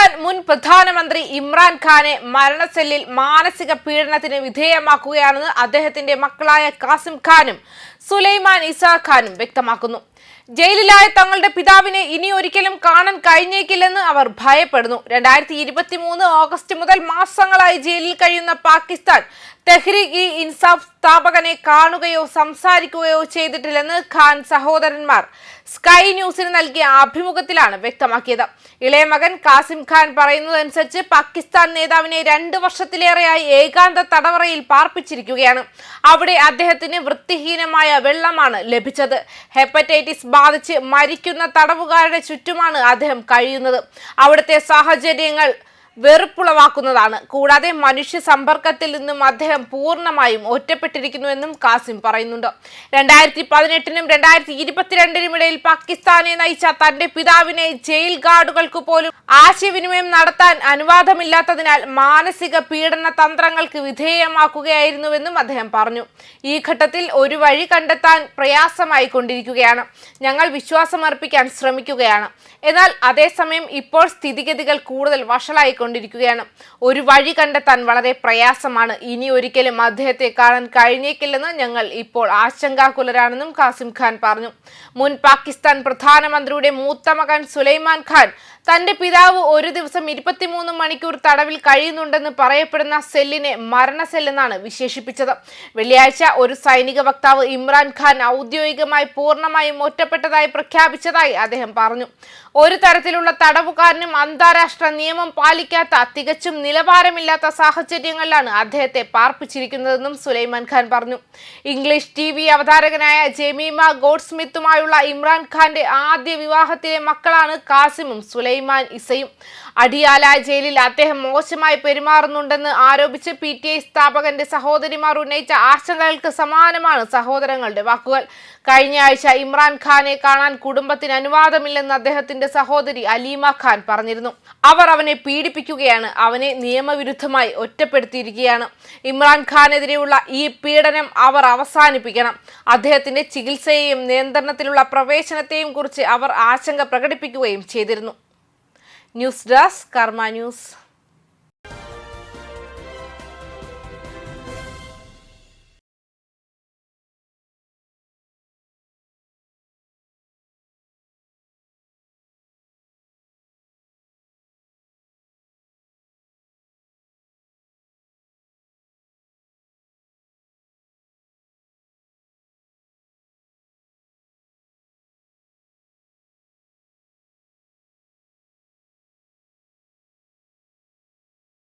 പാകിസ്ഥാൻ മുൻ പ്രധാനമന്ത്രി ഇമ്രാൻ ഖാനെ മരണസെല്ലിൽ മാനസിക പീഡനത്തിന് വിധേയമാക്കുകയാണെന്ന് അദ്ദേഹത്തിന്റെ മക്കളായ കാസിം ഖാനും സുലൈമാൻ ഇസാ ഖാനും വ്യക്തമാക്കുന്നു. ജയിലിലായ തങ്ങളുടെ പിതാവിനെ ഇനി ഒരിക്കലും കാണാൻ കഴിഞ്ഞേക്കില്ലെന്ന് അവർ ഭയപ്പെടുന്നു. 2023 ഓഗസ്റ്റ് മുതൽ മാസങ്ങളായി ജയിലിൽ കഴിയുന്ന പാകിസ്ഥാൻ തെഹ്രീക്-ഇ-ഇൻസാഫ് സ്ഥാപകനെ കാണുകയോ സംസാരിക്കുകയോ ചെയ്തിട്ടില്ലെന്ന് ഖാൻ സഹോദരന്മാർ സ്കൈ ന്യൂസിന് നൽകിയ അഭിമുഖത്തിലാണ് വ്യക്തമാക്കിയത്. ഇളയ മകൻ കാസിം ഖാൻ പറയുന്നതനുസരിച്ച് പാകിസ്ഥാൻ നേതാവിനെ 2 വർഷത്തിലേറെയായി ഏകാന്ത തടവറയിൽ പാർപ്പിച്ചിരിക്കുകയാണ്. അവിടെ അദ്ദേഹത്തിന് വൃത്തിഹീനമായ വെള്ളമാണ് ലഭിച്ചത്. ഹെപ്പറ്റൈറ്റിസ് ബാധിച്ച് മരിക്കുന്ന തടവുകാരുടെ ചുറ്റുമാണ് അദ്ദേഹം കഴിയുന്നത്. അവിടുത്തെ സാഹചര്യങ്ങൾ വെറുപ്പുളവാക്കുന്നതാണ്. കൂടാതെ മനുഷ്യ സമ്പർക്കത്തിൽ നിന്നും അദ്ദേഹം പൂർണ്ണമായും ഒറ്റപ്പെട്ടിരിക്കുന്നുവെന്നും കാസിം പറയുന്നുണ്ട്. 2018-നും 2022-നും ഇടയിൽ പാകിസ്ഥാനെ നയിച്ച തന്റെ പിതാവിനെ ജയിൽ ഗാർഡുകൾക്ക് പോലും ആശയവിനിമയം നടത്താൻ അനുവാദമില്ലാത്തതിനാൽ മാനസിക പീഡന തന്ത്രങ്ങൾക്ക് വിധേയമാക്കുകയായിരുന്നുവെന്നും അദ്ദേഹം പറഞ്ഞു. ഈ ഘട്ടത്തിൽ ഒരു വഴി കണ്ടെത്താൻ പ്രയാസമായി കൊണ്ടിരിക്കുകയാണ്. ഞങ്ങൾ വിശ്വാസമർപ്പിക്കാൻ ശ്രമിക്കുകയാണ്. എന്നാൽ അതേസമയം ഇപ്പോൾ സ്ഥിതിഗതികൾ കൂടുതൽ വഷളായിക്കൊണ്ടിരിക്കുകയാണ്. ഒരു വഴി കണ്ടെത്താൻ വളരെ പ്രയാസമാണ്. ഇനി ഒരിക്കലും അദ്ദേഹത്തെ കാണാൻ കഴിഞ്ഞേക്കില്ലെന്ന് ഞങ്ങൾ ഇപ്പോൾ ആശങ്കാകുലരാണെന്നും കാസിം ഖാൻ പറഞ്ഞു. മുൻ പാകിസ്ഥാൻ പ്രധാനമന്ത്രിയുടെ മൂത്ത മകൻ സുലൈമാൻ ഖാൻ തന്റെ പിതാവ് ഒരു ദിവസം 23 മണിക്കൂർ തടവിൽ കഴിയുന്നുണ്ടെന്ന് പറയപ്പെടുന്ന സെല്ലിനെ മരണസെല്ലെന്നാണ് വിശേഷിപ്പിച്ചത്. വെള്ളിയാഴ്ച ഒരു സൈനിക വക്താവ് ഇമ്രാൻ ഖാൻ ഔദ്യോഗികമായി പൂർണ്ണമായും ഒറ്റപ്പെട്ടതായി പ്രഖ്യാപിച്ചതായി അദ്ദേഹം പറഞ്ഞു. ഒരു തരത്തിലുള്ള തടവുകാരനും അന്താരാഷ്ട്ര നിയമം പാലിക്കാത്ത തികച്ചും നിലവാരമില്ലാത്ത സാഹചര്യങ്ങളിലാണ് അദ്ദേഹത്തെ പാർപ്പിച്ചിരിക്കുന്നതെന്നും സുലൈമാൻ ഖാൻ പറഞ്ഞു. ഇംഗ്ലീഷ് TV അവതാരകനായ ജമീമ ഗോഡ്സ്മിത്തുമായുള്ള ഇമ്രാൻ ഖാന്റെ ആദ്യ വിവാഹത്തിലെ മക്കളാണ് കാസിമും സുലൈമാൻ ഇസയും. അഡിയാല ജയിലിൽ അദ്ദേഹം മോശമായി പെരുമാറുന്നുണ്ടെന്ന് ആരോപിച്ച് PTI സ്ഥാപകന്റെ സഹോദരിമാർ ഉന്നയിച്ച ആശങ്കകൾക്ക് സമാനമാണ് സഹോദരങ്ങളുടെ വാക്കുകൾ. കഴിഞ്ഞ ആഴ്ച ഇമ്രാൻ ഖാനെ കാണാൻ കുടുംബത്തിന് അനുവാദമില്ലെന്ന് അദ്ദേഹത്തിന്റെ സഹോദരി അലീമ ഖാൻ പറഞ്ഞിരുന്നു. അവർ അവനെ പീഡിപ്പിക്കുകയാണ്, അവനെ നിയമവിരുദ്ധമായി ഒറ്റപ്പെടുത്തിയിരിക്കുകയാണ്. ഇമ്രാൻ ഖാനെതിരെയുള്ള ഈ പീഡനം അവർ അവസാനിപ്പിക്കണം. അദ്ദേഹത്തിന്റെ ചികിത്സയെയും നിയന്ത്രണത്തിലുള്ള പ്രവേശനത്തെയും കുറിച്ച് അവർ ആശങ്ക പ്രകടിപ്പിക്കുകയും ചെയ്തിരുന്നു. ന്യൂസ് ഡെസ്ക് കർമ്മ ന്യൂസ്.